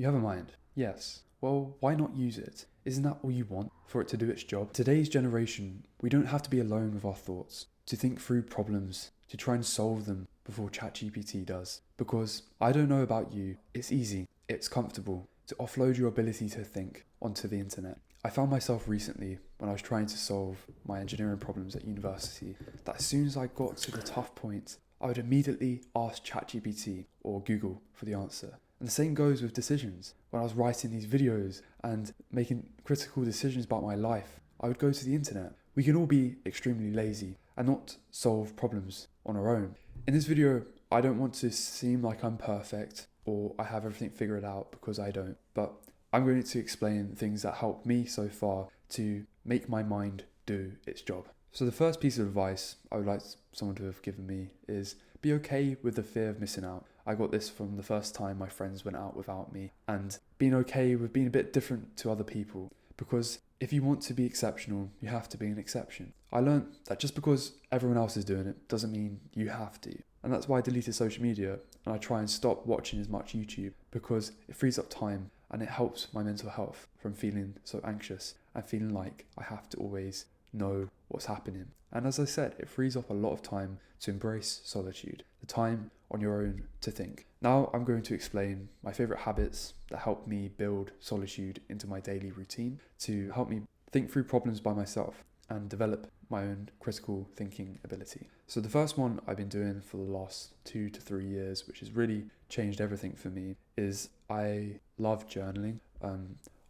You have a mind. Yes. Well, why not use it? Isn't that all you want, for it to do its job? Today's generation, we don't have to be alone with our thoughts, to think through problems, to try and solve them before ChatGPT does. Because I don't know about you, it's easy, it's comfortable to offload your ability to think onto the internet. I found myself recently, when I was trying to solve my engineering problems at university, that as soon as I got to the tough point, I would immediately ask ChatGPT or Google for the answer. And the same goes with decisions. When I was writing these videos and making critical decisions about my life, I would go to the internet. We can all be extremely lazy and not solve problems on our own. In this video, I don't want to seem like I'm perfect or I have everything figured out, because I don't. But I'm going to explain things that helped me so far to make my mind do its job. So the first piece of advice I would like someone to have given me is be okay with the fear of missing out. I got this from the first time my friends went out without me, and being okay with being a bit different to other people, because if you want to be exceptional, you have to be an exception. I learned that just because everyone else is doing it doesn't mean you have to. And that's why I deleted social media and I try and stop watching as much YouTube, because it frees up time and it helps my mental health from feeling so anxious and feeling like I have to always know what's happening. And as I said, it frees up a lot of time to embrace solitude, the time on your own to think. Now I'm going to explain my favourite habits that help me build solitude into my daily routine to help me think through problems by myself and develop my own critical thinking ability. So the first one I've been doing for the last 2 to 3 years, which has really changed everything for me, is I love journaling.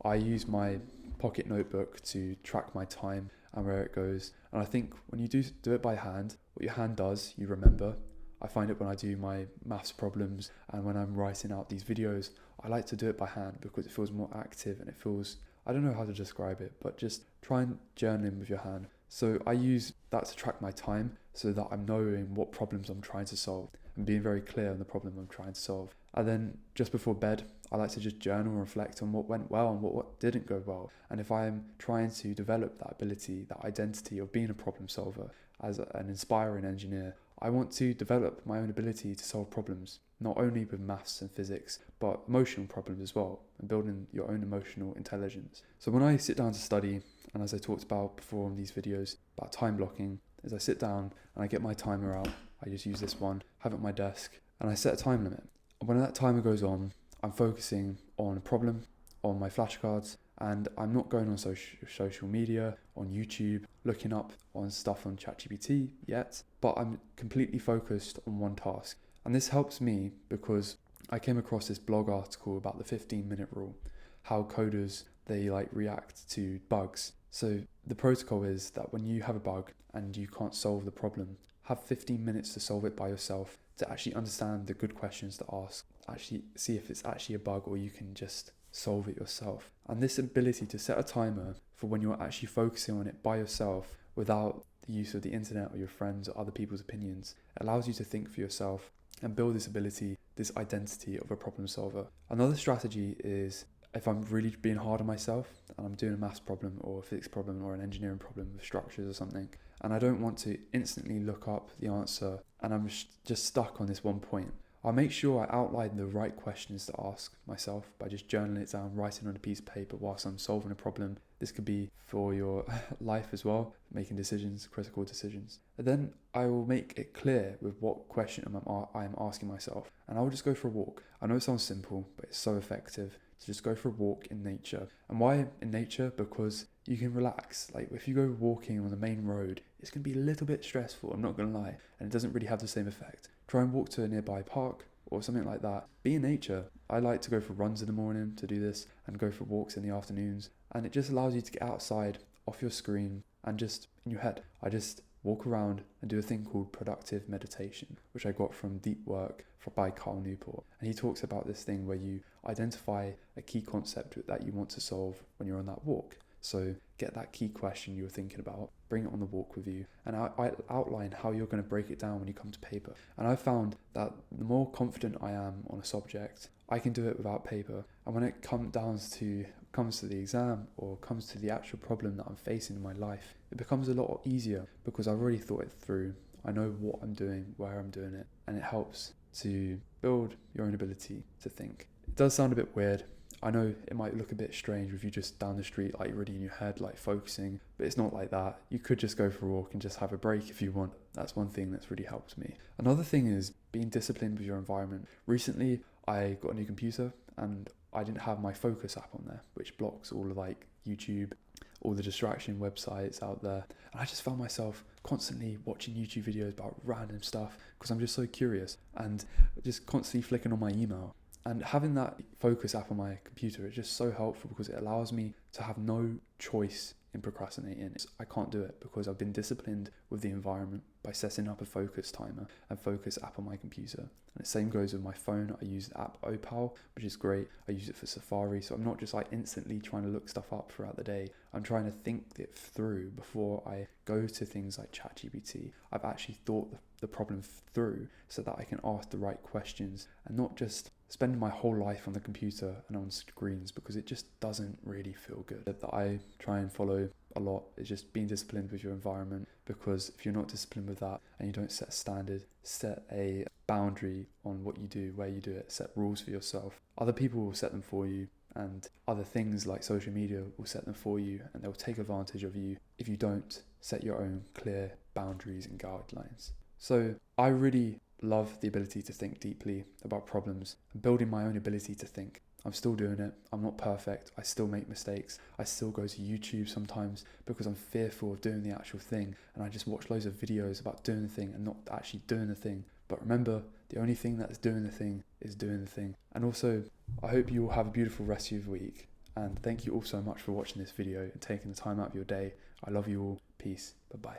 I use my pocket notebook to track my time and where it goes. And I think when you do it by hand, what your hand does, you remember. I find it when I do my maths problems and when I'm writing out these videos, I like to do it by hand because it feels more active and it feels, I don't know how to describe it, but just try and journaling with your hand. So I use that to track my time so that I'm knowing what problems I'm trying to solve and being very clear on the problem I'm trying to solve. And then just before bed, I like to just journal and reflect on what went well and what didn't go well. And if I'm trying to develop that ability, that identity of being a problem solver as an inspiring engineer, I want to develop my own ability to solve problems, not only with maths and physics, but emotional problems as well, and building your own emotional intelligence. So when I sit down to study, and as I talked about before in these videos about time blocking, is I sit down and I get my timer out. I just use this one, have it at my desk, and I set a time limit. And when that timer goes on, I'm focusing on a problem, on my flashcards, and I'm not going on social media, on YouTube, looking up on stuff on ChatGPT yet, but I'm completely focused on one task. And this helps me because I came across this blog article about the 15-minute rule, how coders, they react to bugs. So the protocol is that when you have a bug and you can't solve the problem, have 15 minutes to solve it by yourself, to actually understand the good questions to ask, actually see if it's actually a bug or you can just solve it yourself. And this ability to set a timer for when you're actually focusing on it by yourself without the use of the internet or your friends or other people's opinions allows you to think for yourself and build this ability, this identity of a problem solver. Another strategy is if I'm really being hard on myself and I'm doing a maths problem or a physics problem or an engineering problem with structures or something, and I don't want to instantly look up the answer and I'm just stuck on this one point, I'll make sure I outline the right questions to ask myself by just journaling it down, writing on a piece of paper whilst I'm solving a problem. This could be for your life as well, making decisions, critical decisions. And then I will make it clear with what question I am asking myself. And I will just go for a walk. I know it sounds simple, but it's so effective to just go for a walk in nature. And why in nature? Because you can relax. If you go walking on the main road, it's going to be a little bit stressful, I'm not going to lie, and it doesn't really have the same effect. Try and walk to a nearby park or something like that. Be in nature. I like to go for runs in the morning to do this and go for walks in the afternoons, and it just allows you to get outside, off your screen, and just in your head. I just walk around and do a thing called productive meditation, which I got from Deep Work by Carl Newport. And he talks about this thing where you identify a key concept that you want to solve when you're on that walk. So get that key question you were thinking about, bring it on the walk with you, and I outline how you're going to break it down when you come to paper. And I found that the more confident I am on a subject, I can do it without paper. And when it comes to the exam or comes to the actual problem that I'm facing in my life, it becomes a lot easier because I've already thought it through. I know what I'm doing, where I'm doing it, and it helps to build your own ability to think. It does sound a bit weird, I know it might look a bit strange with you just down the street, like really in your head, like focusing, but it's not like that. You could just go for a walk and just have a break if you want. That's one thing that's really helped me. Another thing is being disciplined with your environment. Recently, I got a new computer and I didn't have my focus app on there, which blocks all of like YouTube, all the distraction websites out there. And I just found myself constantly watching YouTube videos about random stuff because I'm just so curious, and just constantly flicking on my email. And having that focus app on my computer is just so helpful because it allows me to have no choice in procrastinating. I can't do it because I've been disciplined with the environment by setting up a focus timer and focus app on my computer. And the same goes with my phone. I use the app Opal, which is great. I use it for Safari, so I'm not just like instantly trying to look stuff up throughout the day. I'm trying to think it through before I go to things like ChatGPT. I've actually thought the problem through so that I can ask the right questions and not just spend my whole life on the computer and on screens, because it just doesn't really feel good. That I try and follow a lot is just being disciplined with your environment, because if you're not disciplined with that and you don't set a standard, set a boundary on what you do, where you do it, set rules for yourself, other people will set them for you, and other things like social media will set them for you, and they'll take advantage of you if you don't set your own clear boundaries and guidelines. So I really love the ability to think deeply about problems and building my own ability to think. I'm still doing it. I'm not perfect. I still make mistakes. I still go to YouTube sometimes because I'm fearful of doing the actual thing, and I just watch loads of videos about doing the thing and not actually doing the thing. But remember, the only thing that's doing the thing is doing the thing. And also, I hope you all have a beautiful rest of your week, and thank you all so much for watching this video and taking the time out of your day. I love you all. Peace. Bye-bye.